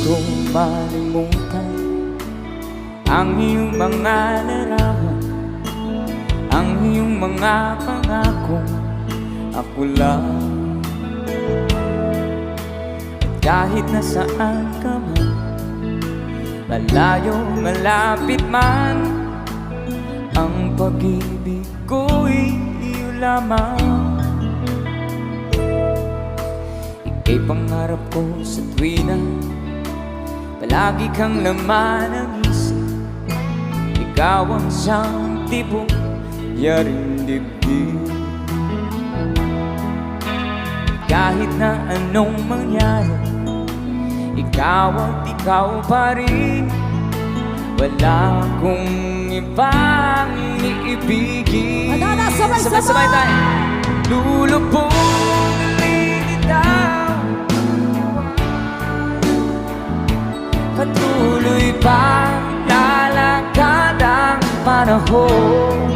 ko malimutan ang iyong mga larawan, ang iyong mga pangako. Ako lang, kahit nasaan ka man, malayo, malapit man, ang pag-ibig ko'y iyo lamang. Ika'y pangarap ko sa tuwina, palagi kang laman ng isip. Ikaw ang siyang tibok, yaring dibdib. Kahit na anong mangyari, ikaw at ikaw pa rin. Wala akong ibang iibigin. Sabay-sabay tayo. Lulubugin kita, patuloy pang lalakad ang panahon.